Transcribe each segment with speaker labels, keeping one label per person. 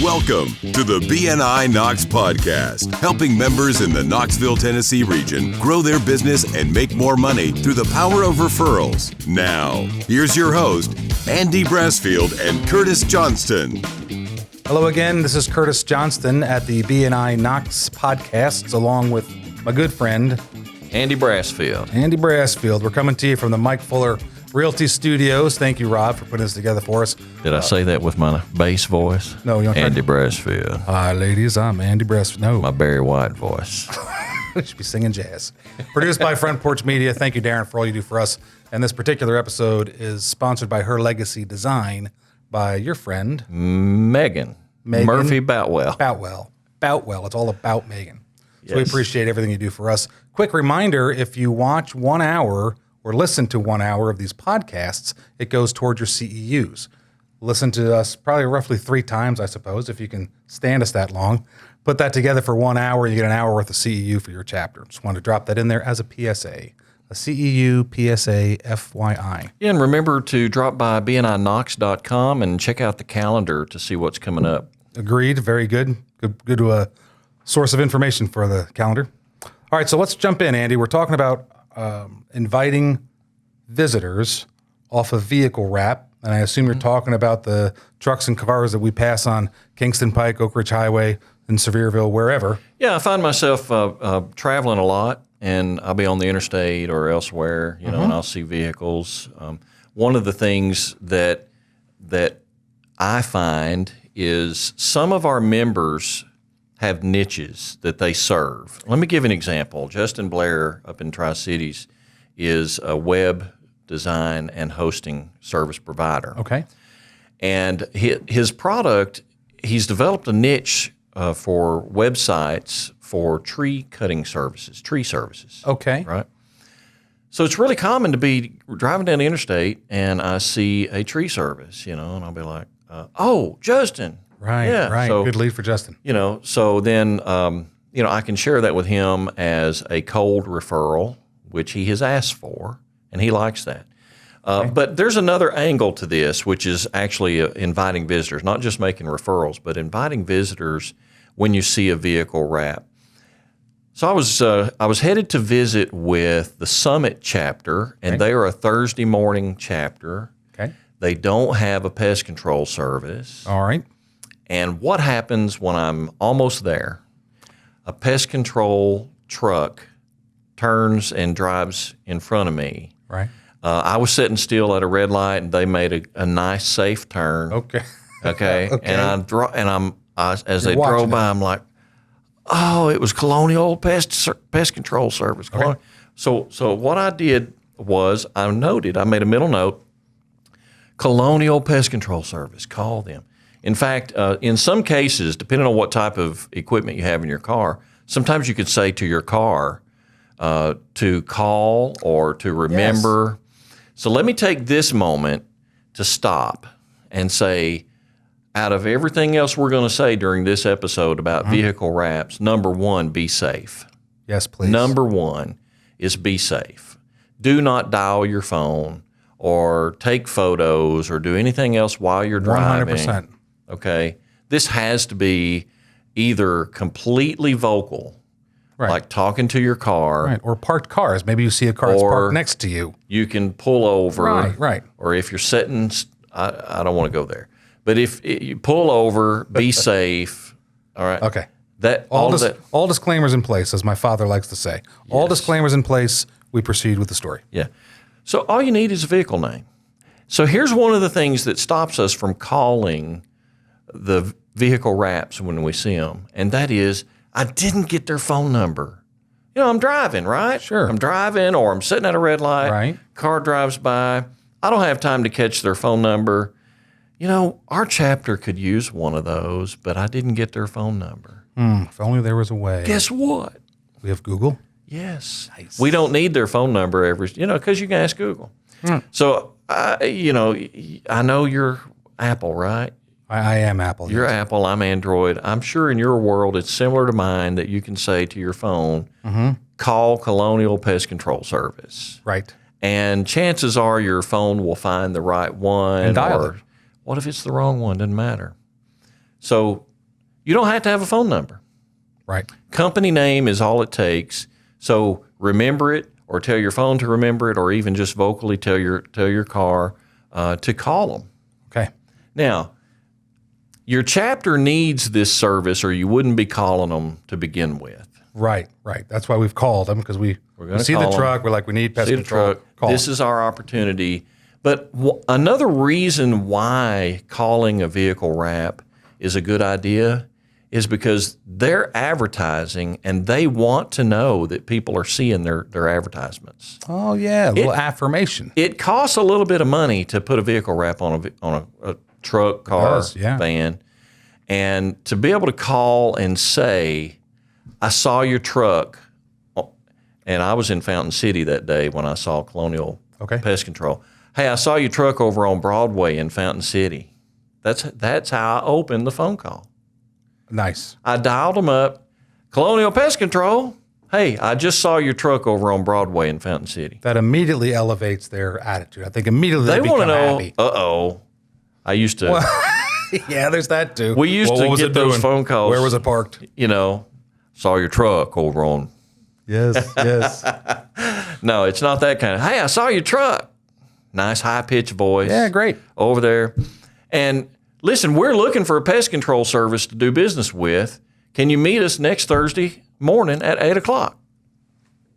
Speaker 1: Welcome to the BNI Knox podcast, helping members in the Knoxville, Tennessee region grow their business and make more money through the power of referrals. Now, here's your host, Andy Brassfield and Curtis Johnston.
Speaker 2: Hello again, this is Curtis Johnston at the BNI Knox podcast, along with my good friend,
Speaker 3: Andy Brassfield.
Speaker 2: Andy Brassfield. We're coming to you from the Mike Fuller Realty Studios. Thank you, Rob, for putting this together for us.
Speaker 3: Did I say that with my bass voice?
Speaker 2: No, you don't.
Speaker 3: Andy Brassfield.
Speaker 2: Hi, ladies. I'm Andy Brassfield. No.
Speaker 3: My Barry White voice.
Speaker 2: We should be singing jazz. Produced by Front Porch Media. Thank you, Darren, for all you do for us. And this particular episode is sponsored by Her Legacy Design by your friend,
Speaker 3: Megan Murphy Boutwell.
Speaker 2: Boutwell. It's all about Megan. So we
Speaker 3: Yes.
Speaker 2: appreciate everything you do for us. Quick reminder, if you watch 1 hour or listen to 1 hour of these podcasts, it goes toward your CEUs. Listen to us probably roughly 3 times, I suppose, if you can stand us that long. Put that together for 1 hour, you get an hour worth of CEU for your chapter. Just wanted to drop that in there as a PSA. A CEU, PSA, FYI.
Speaker 3: Yeah, and remember to drop by BNIKnox.com and check out the calendar to see what's coming up.
Speaker 2: Agreed. Very good. Good to a source of information for the calendar. All right, so let's jump in, Andy. We're talking about inviting visitors off of vehicle wrap, and I assume you're talking about the trucks and cars that we pass on Kingston Pike, Oak Ridge Highway, in Sevierville, wherever.
Speaker 3: Yeah, I find myself traveling a lot, and I'll be on the interstate or elsewhere, and I'll see vehicles. One of the things that I find is some of our members have niches that they serve. Let me give an example. Justin Blair up in Tri-Cities is a web design and hosting service provider.
Speaker 2: Okay.
Speaker 3: And his product, he's developed a niche for websites for tree cutting services, tree services.
Speaker 2: Okay.
Speaker 3: Right? So it's really common to be driving down the interstate and I see a tree service, and I'll be like, oh, Justin.
Speaker 2: Right,
Speaker 3: Yeah.
Speaker 2: right.
Speaker 3: So,
Speaker 2: Good lead for Justin.
Speaker 3: So then, I can share that with him as a cold referral, which he has asked for, and he likes that. But there's another angle to this, which is actually inviting visitors, not just making referrals, but inviting visitors when you see a vehicle wrap. So I was headed to visit with the Summit chapter, and they are a Thursday morning chapter.
Speaker 2: Okay.
Speaker 3: They don't have a pest control service.
Speaker 2: All right.
Speaker 3: And what happens when I'm almost there? A pest control truck turns and drives in front of me.
Speaker 2: Right.
Speaker 3: I was sitting still at a red light, and they made a nice, safe turn.
Speaker 2: Okay.
Speaker 3: Okay.
Speaker 2: Okay.
Speaker 3: And as they
Speaker 2: watching
Speaker 3: drove by,
Speaker 2: it.
Speaker 3: I'm like, oh, it was Colonial Pest Control Service.
Speaker 2: Okay.
Speaker 3: So what I did was I made a middle note, Colonial Pest Control Service, call them. In fact, in some cases, depending on what type of equipment you have in your car, sometimes you could say to your car to call or to remember. So let me take this moment to stop and say, out of everything else we're going to say during this episode about vehicle wraps, number one, be safe.
Speaker 2: Yes, please.
Speaker 3: Number one is be safe. Do not dial your phone or take photos or do anything else while you're driving.
Speaker 2: 100%.
Speaker 3: Okay? This has to be either completely vocal,
Speaker 2: Right.
Speaker 3: like talking to your car.
Speaker 2: Right. Or parked cars. Maybe you see a car that's
Speaker 3: Or-
Speaker 2: parked next to you.
Speaker 3: You can pull over.
Speaker 2: Right.
Speaker 3: Or if you're sitting, I don't want to go there. But if you pull over, be safe. All right.
Speaker 2: Okay.
Speaker 3: That
Speaker 2: All disclaimers in place, as my father likes to say. All disclaimers in place, we proceed with the story.
Speaker 3: Yeah. So all you need is a vehicle name. So here's one of the things that stops us from calling the vehicle wraps when we see them, and that is I didn't get their phone number. I'm driving, right?
Speaker 2: Sure.
Speaker 3: I'm driving or I'm sitting at a red light.
Speaker 2: Right.
Speaker 3: Car drives by. I don't have time to catch their phone number. Our chapter could use one of those, but I didn't get their phone number.
Speaker 2: If only there was a way.
Speaker 3: Guess what?
Speaker 2: We have Google.
Speaker 3: Yes. Nice. We don't need their phone number because you can ask Google. So, I know you're Apple, right?
Speaker 2: I am Apple.
Speaker 3: You're
Speaker 2: yes.
Speaker 3: Apple, I'm Android. I'm sure in your world it's similar to mine that you can say to your phone, call Colonial Pest Control Service.
Speaker 2: Right.
Speaker 3: And chances are your phone will find the right one.
Speaker 2: And dial it.
Speaker 3: What if it's the wrong one? Doesn't matter. So You don't have to have a phone number.
Speaker 2: Right.
Speaker 3: Company name is all it takes. So remember it, or tell your phone to remember it, or even just vocally tell your car to call them.
Speaker 2: Okay.
Speaker 3: Now, your chapter needs this service, or you wouldn't be calling them to begin with.
Speaker 2: Right. That's why we've called them, because we see the truck. We're like, we need pest control. Call.
Speaker 3: This is our opportunity. But another reason why calling a vehicle wrap is a good idea is because they're advertising and they want to know that people are seeing their advertisements.
Speaker 2: Oh, yeah, a little affirmation.
Speaker 3: It costs a little bit of money to put a vehicle wrap on a truck, car, van. And to be able to call and say, I saw your truck, and I was in Fountain City that day when I saw Colonial Pest Control. Hey, I saw your truck over on Broadway in Fountain City. That's how I opened the phone call.
Speaker 2: Nice.
Speaker 3: I dialed them up. Colonial Pest Control. Hey, I just saw your truck over on Broadway in Fountain City.
Speaker 2: That immediately elevates their attitude. I think immediately they
Speaker 3: want to know.
Speaker 2: Happy.
Speaker 3: I used to.
Speaker 2: Well, yeah, there's that too.
Speaker 3: We used to get those phone calls.
Speaker 2: Where was it parked?
Speaker 3: Saw your truck over on.
Speaker 2: Yes.
Speaker 3: No, it's not that kind of. Hey, I saw your truck. Nice high pitched voice.
Speaker 2: Yeah, great.
Speaker 3: Over there. And listen, we're looking for a pest control service to do business with. Can you meet us next Thursday morning at 8:00?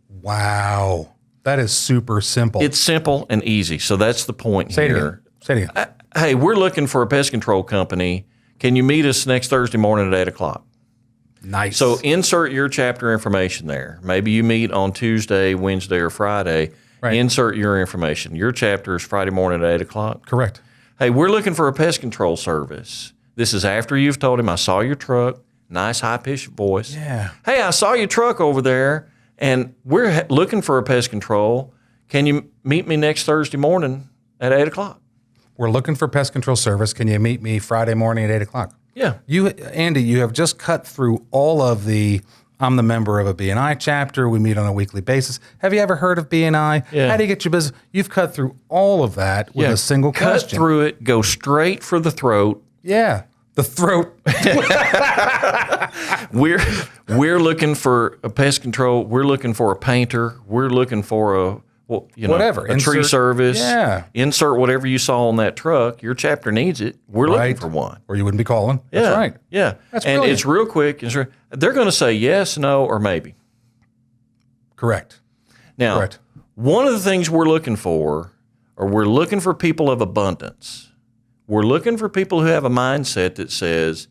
Speaker 2: Wow. That is super simple.
Speaker 3: It's simple and easy. So that's the point here.
Speaker 2: Say it again.
Speaker 3: Hey, we're looking for a pest control company. Can you meet us next Thursday morning at 8:00?
Speaker 2: Nice.
Speaker 3: So insert your chapter information there. Maybe you meet on Tuesday, Wednesday, or Friday. Right. Insert your information. Your chapter is Friday morning at 8:00.
Speaker 2: Correct.
Speaker 3: Hey, we're looking for a pest control service. This is after you've told him, I saw your truck. Nice high-pitched voice.
Speaker 2: Yeah.
Speaker 3: Hey, I saw your truck over there, and we're looking for a pest control. Can you meet me next Thursday morning at 8:00?
Speaker 2: We're looking for pest control service. Can you meet me Friday morning at 8:00?
Speaker 3: Yeah.
Speaker 2: Andy, you have just cut through all of the, I'm the member of a BNI chapter. We meet on a weekly basis. Have you ever heard of BNI?
Speaker 3: Yeah.
Speaker 2: How do you get your business? You've cut through all of that with a single question.
Speaker 3: Cut through it, go straight for the throat.
Speaker 2: Yeah. The throat.
Speaker 3: We're looking for a pest control. We're looking for a painter. We're looking for
Speaker 2: whatever.
Speaker 3: A tree service.
Speaker 2: Yeah.
Speaker 3: Insert whatever you saw on that truck. Your chapter needs it. We're looking for one.
Speaker 2: Or you wouldn't be calling. That's right.
Speaker 3: Yeah.
Speaker 2: That's
Speaker 3: and
Speaker 2: brilliant.
Speaker 3: It's real quick. They're going to say yes, no, or maybe.
Speaker 2: Correct.
Speaker 3: Now, one of the things we're looking for people of abundance. We're looking for people who have a mindset that says,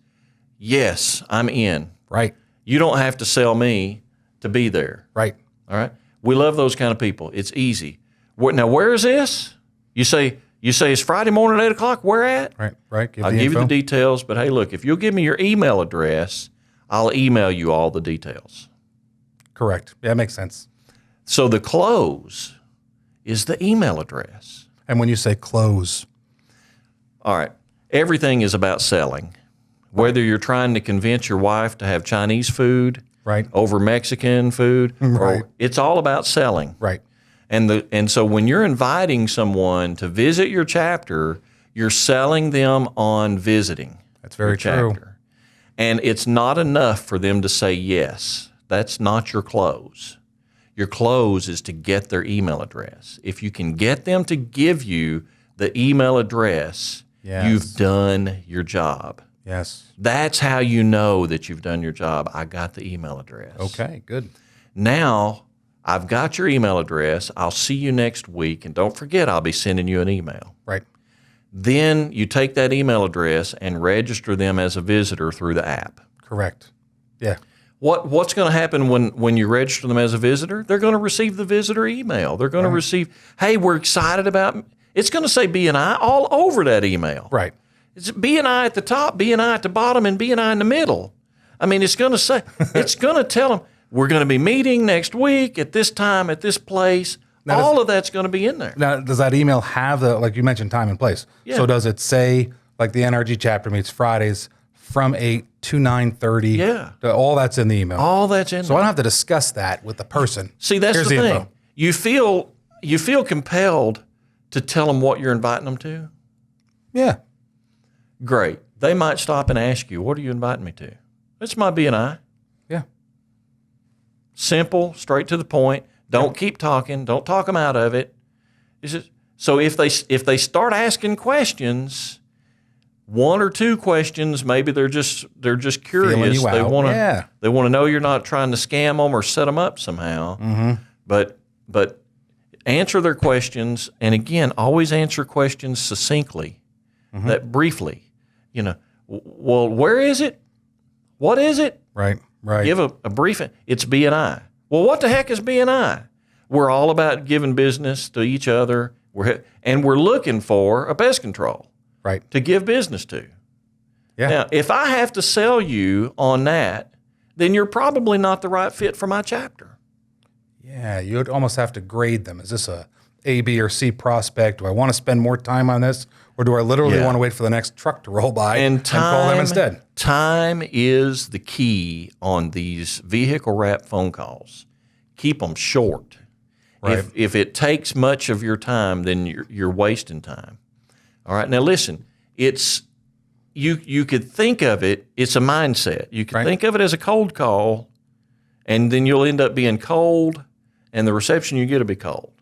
Speaker 3: yes, I'm in.
Speaker 2: Right.
Speaker 3: You don't have to sell me to be there.
Speaker 2: Right.
Speaker 3: All right. We love those kind of people. It's easy. Now, where is this? You say it's Friday morning at 8:00. Where at?
Speaker 2: Right.
Speaker 3: I'll give you the details. But hey, look, if you'll give me your email address, I'll email you all the details.
Speaker 2: Correct. Yeah, that makes sense.
Speaker 3: So the close is the email address.
Speaker 2: And when you say close,
Speaker 3: all right, everything is about selling. Whether you're trying to convince your wife to have Chinese food over Mexican food, or it's all about selling.
Speaker 2: Right.
Speaker 3: And so when you're inviting someone to visit your chapter, you're selling them on visiting.
Speaker 2: That's very true.
Speaker 3: And it's not enough for them to say yes. That's not your close. Your close is to get their email address. If you can get them to give you the email address, you've done your job.
Speaker 2: Yes.
Speaker 3: That's how you know that you've done your job. I got the email address.
Speaker 2: Okay, good.
Speaker 3: Now, I've got your email address. I'll see you next week. And don't forget, I'll be sending you an email.
Speaker 2: Right.
Speaker 3: Then you take that email address and register them as a visitor through the app.
Speaker 2: Correct. Yeah.
Speaker 3: What's going to happen when you register them as a visitor? They're going to receive the visitor email. They're going to receive, hey, we're excited about, it's going to say BNI all over that email.
Speaker 2: Right.
Speaker 3: It's BNI at the top, BNI at the bottom, and BNI in the middle. I mean, it's going to say, it's going to tell them, we're going to be meeting next week at this time, at this place. Now, all of that's going to be in there.
Speaker 2: Now, does that email have like you mentioned, time and place?
Speaker 3: Yeah.
Speaker 2: So does it say, like the NRG chapter meets Fridays from 8 to 9:30?
Speaker 3: Yeah.
Speaker 2: All that's in the email.
Speaker 3: All that's in there.
Speaker 2: So I don't have to discuss that with the person.
Speaker 3: See, that's
Speaker 2: Here's
Speaker 3: the thing.
Speaker 2: info.
Speaker 3: You feel compelled to tell them what you're inviting them to?
Speaker 2: Yeah.
Speaker 3: Great. They might stop and ask you, what are you inviting me to? It's my BNI.
Speaker 2: Yeah.
Speaker 3: Simple, straight to the point. Don't keep talking. Don't talk them out of it. So if they start asking questions, one or two questions, maybe they're just curious.
Speaker 2: You out.
Speaker 3: They want to know you're not trying to scam them or set them up somehow.
Speaker 2: Mm-hmm.
Speaker 3: But answer their questions, and again, always answer questions succinctly, that briefly. Well, where is it? What is it?
Speaker 2: Right.
Speaker 3: Give a brief. It's BNI. Well, what the heck is BNI? We're all about giving business to each other. We're looking for a pest control.
Speaker 2: Right.
Speaker 3: To give business to.
Speaker 2: Yeah.
Speaker 3: Now, if I have to sell you on that, then you're probably not the right fit for my chapter.
Speaker 2: Yeah, you would almost have to grade them. Is this a B, or C prospect? Do I want to spend more time on this, or do I literally want to wait for the next truck to roll by and call them instead?
Speaker 3: Time is the key on these vehicle wrap phone calls. Keep them short.
Speaker 2: Right.
Speaker 3: If it takes much of your time, then you're wasting time. All right. Now listen, you could think of it. It's a mindset. You could think of it as a cold call, and then you'll end up being cold, and the reception you get will be cold.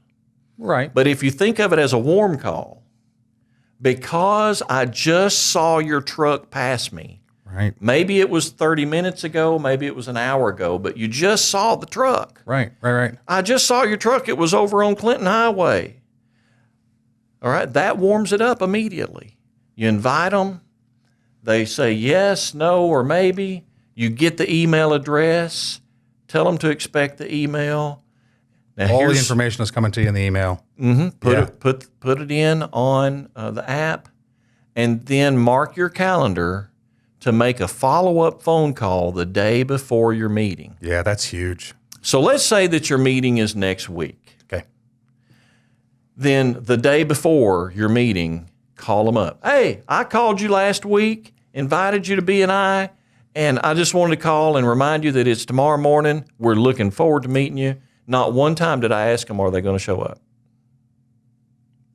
Speaker 2: Right.
Speaker 3: But if you think of it as a warm call, because I just saw your truck pass me.
Speaker 2: Right.
Speaker 3: Maybe it was 30 minutes ago, maybe it was an hour ago, but you just saw the truck.
Speaker 2: Right.
Speaker 3: I just saw your truck. It was over on Clinton Highway. All right, that warms it up immediately. You invite them. They say yes, no, or maybe. You get the email address. Tell them to expect the email. Now,
Speaker 2: all the information is coming to you in the email.
Speaker 3: Mm-hmm. Put it in on the app, and then mark your calendar to make a follow-up phone call the day before your meeting.
Speaker 2: Yeah, that's huge.
Speaker 3: So let's say that your meeting is next week.
Speaker 2: Okay.
Speaker 3: Then the day before your meeting, call them up. Hey, I called you last week, invited you to BNI, and I just wanted to call and remind you that it's tomorrow morning. We're looking forward to meeting you. Not one time did I ask them, are they going to show up?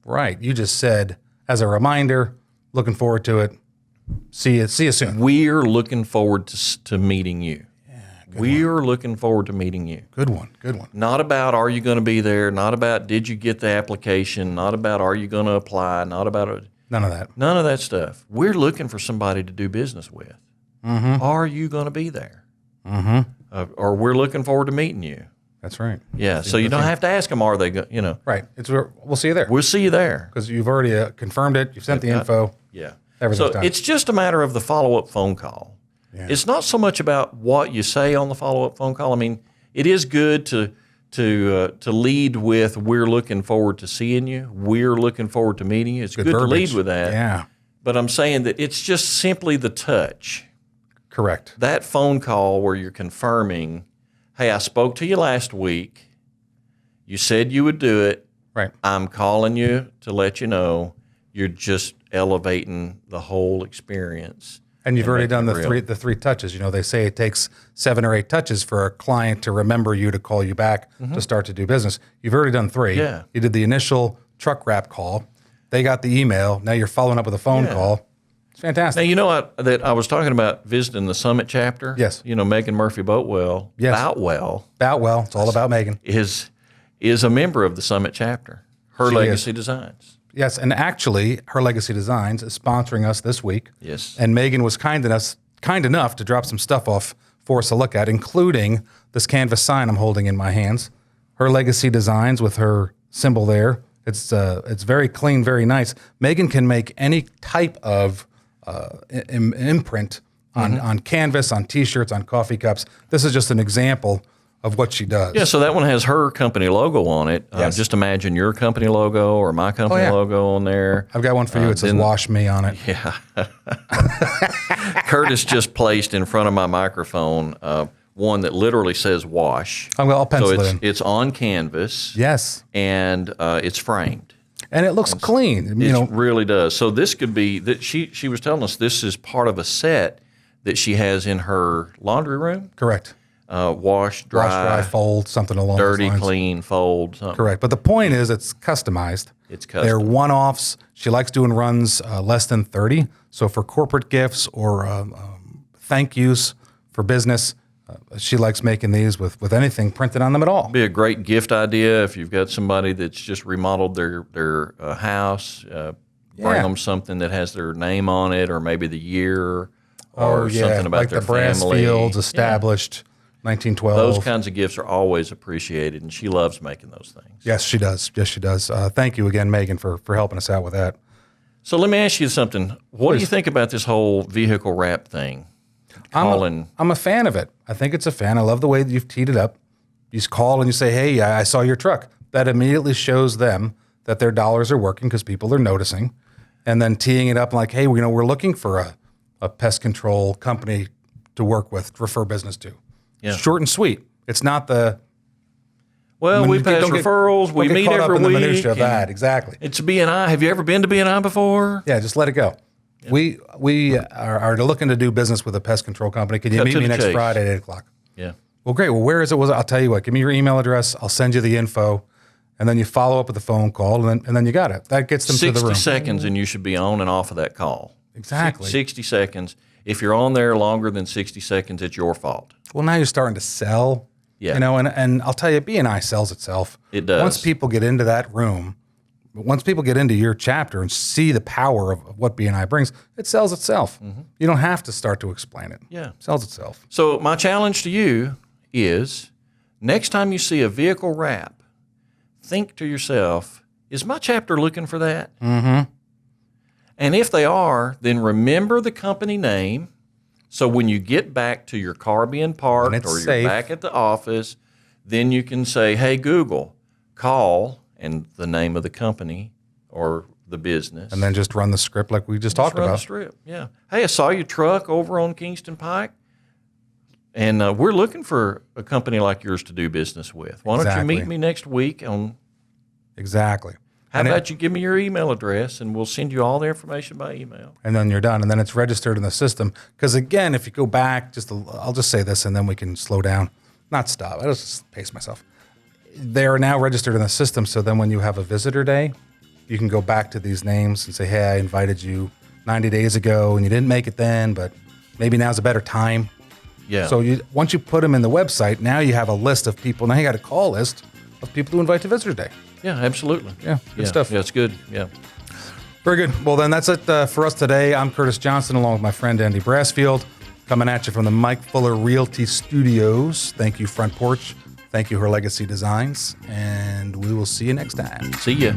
Speaker 2: Right. You just said, as a reminder, looking forward to it. See you soon.
Speaker 3: We're looking forward to meeting you. We're looking forward to meeting you.
Speaker 2: Good one.
Speaker 3: Not about are you going to be there, not about did you get the application, not about are you going to apply, not about
Speaker 2: none of that.
Speaker 3: None of that stuff. We're looking for somebody to do business with.
Speaker 2: Mm-hmm.
Speaker 3: Are you going to be there?
Speaker 2: Mm-hmm.
Speaker 3: Or we're looking forward to meeting you.
Speaker 2: That's right.
Speaker 3: Yeah, so you don't have to ask them, are they going,
Speaker 2: Right. We'll see you there.
Speaker 3: We'll see you there.
Speaker 2: Because you've already confirmed it. You've sent the info.
Speaker 3: Yeah.
Speaker 2: Everything's
Speaker 3: So
Speaker 2: done.
Speaker 3: it's just a matter of the follow-up phone call.
Speaker 2: Yeah.
Speaker 3: It's not so much about what you say on the follow-up phone call. I mean, it is good to lead with, we're looking forward to seeing you. We're looking forward to meeting you. It's good to lead with that.
Speaker 2: Yeah.
Speaker 3: But I'm saying that it's just simply the touch.
Speaker 2: Correct.
Speaker 3: That phone call where you're confirming, hey, I spoke to you last week. You said you would do it.
Speaker 2: Right.
Speaker 3: I'm calling you to let you know. You're just elevating the whole experience.
Speaker 2: And you've already done the three touches. You know, they say it takes 7 or 8 touches for a client to remember you, to call you back, to start to do business. You've already done 3.
Speaker 3: Yeah.
Speaker 2: You did the initial truck wrap call. They got the email. Now you're following up with a phone call. It's fantastic.
Speaker 3: Now, you know what, that I was talking about visiting the Summit chapter?
Speaker 2: Yes.
Speaker 3: You know, Megan Murphy Boutwell.
Speaker 2: Yes.
Speaker 3: Boutwell.
Speaker 2: It's all about Megan.
Speaker 3: Is a member of the Summit chapter. Her
Speaker 2: She
Speaker 3: Legacy
Speaker 2: is.
Speaker 3: Designs.
Speaker 2: Yes, and actually, Her Legacy Designs is sponsoring us this week.
Speaker 3: Yes.
Speaker 2: And Megan was kind enough to drop some stuff off for us to look at, including this canvas sign I'm holding in my hands. Her Legacy Designs with her symbol there. It's very clean, very nice. Megan can make any type of imprint on canvas, on T-shirts, on coffee cups. This is just an example of what she does.
Speaker 3: Yeah, so that one has her company logo on it.
Speaker 2: Yes.
Speaker 3: Just imagine your company logo or my company logo on there.
Speaker 2: I've got one for you. It says "Wash Me" on it.
Speaker 3: Yeah. Curtis just placed in front of my microphone one that literally says "Wash."
Speaker 2: I'll pencil it in.
Speaker 3: It's on canvas.
Speaker 2: Yes.
Speaker 3: And it's framed.
Speaker 2: And it looks clean.
Speaker 3: It really does. So this could be that she was telling us this is part of a set that she has in her laundry room.
Speaker 2: Correct.
Speaker 3: Wash, dry,
Speaker 2: fold, something along
Speaker 3: dirty,
Speaker 2: those lines.
Speaker 3: clean, fold. Something.
Speaker 2: Correct. But the point is it's customized.
Speaker 3: It's custom.
Speaker 2: They're one-offs. She likes doing runs less than 30. So for corporate gifts or thank yous for business. She likes making these with anything printed on them at all.
Speaker 3: Be a great gift idea if you've got somebody that's just remodeled their house. Bring them something that has their name on it, or maybe the year, or something about
Speaker 2: like
Speaker 3: their
Speaker 2: the brass
Speaker 3: family.
Speaker 2: fields established 1912.
Speaker 3: Those kinds of gifts are always appreciated, and she loves making those things.
Speaker 2: Yes, she does. Yes, she does. Thank you again, Megan, for helping us out with that.
Speaker 3: So let me ask you something. What do you think about this whole vehicle wrap thing?
Speaker 2: I'm a fan of it. I think it's a fan. I love the way that you've teed it up. You just call and you say, hey, I saw your truck. That immediately shows them that their dollars are working because people are noticing. And then teeing it up like, hey, we're looking for a pest control company to work with, to refer business to.
Speaker 3: Yeah.
Speaker 2: Short and sweet. It's not the...
Speaker 3: Well, we pass referrals. We meet every
Speaker 2: week. The minutia
Speaker 3: week.
Speaker 2: of that, exactly.
Speaker 3: It's BNI. Have you ever been to BNI before?
Speaker 2: Yeah, just let it go. Yeah. We are looking to do business with a pest control company. Can you meet me next Friday at 8 o'clock?
Speaker 3: Yeah.
Speaker 2: Well, great. Well, where is it? I'll tell you what. Give me your email address. I'll send you the info, and then you follow up with a phone call, and then you got it. That gets them to the room.
Speaker 3: 60 seconds, and you should be on and off of that call.
Speaker 2: Exactly.
Speaker 3: 60 seconds. If you're on there longer than 60 seconds, it's your fault.
Speaker 2: Well, now you're starting to sell.
Speaker 3: Yeah.
Speaker 2: And I'll tell you, BNI sells itself.
Speaker 3: It does.
Speaker 2: Once people get into that room, once people get into your chapter and see the power of what BNI brings, it sells itself. Mm-hmm. You don't have to start to explain it.
Speaker 3: Yeah.
Speaker 2: It sells itself.
Speaker 3: So my challenge to you is, next time you see a vehicle wrap, think to yourself, is my chapter looking for that?
Speaker 2: Mm-hmm.
Speaker 3: And if they are, then remember the company name. So when you get back to your car being parked or you're back at the office, then you can say, hey, Google, call, and the name of the company or the business.
Speaker 2: And then just run the script like we just talked about.
Speaker 3: Run the script, yeah. Hey, I saw your truck over on Kingston Pike, and we're looking for a company like yours to do business with. Why don't you meet me next week on...
Speaker 2: Exactly.
Speaker 3: How about you give me your email address, and we'll send you all the information by email.
Speaker 2: And then you're done, and then it's registered in the system. Because again, if you go back, I'll just say this, and then we can slow down. Not stop. I just pace myself. They are now registered in the system, so then when you have a visitor day, you can go back to these names and say, hey, I invited you 90 days ago, and you didn't make it then, but maybe now's a better time.
Speaker 3: Yeah.
Speaker 2: So once you put them in the website, now you have a list of people. Now you got a call list of people to invite to Visitor Day.
Speaker 3: Yeah, absolutely.
Speaker 2: Yeah, good stuff.
Speaker 3: Yeah, it's good. Yeah.
Speaker 2: Very good. Well, then that's it for us today. I'm Curtis Johnson, along with my friend Andy Brassfield, coming at you from the Mike Fuller Realty Studios. Thank you, Front Porch. Thank you, Her Legacy Designs. And we will see you next time.
Speaker 3: See ya.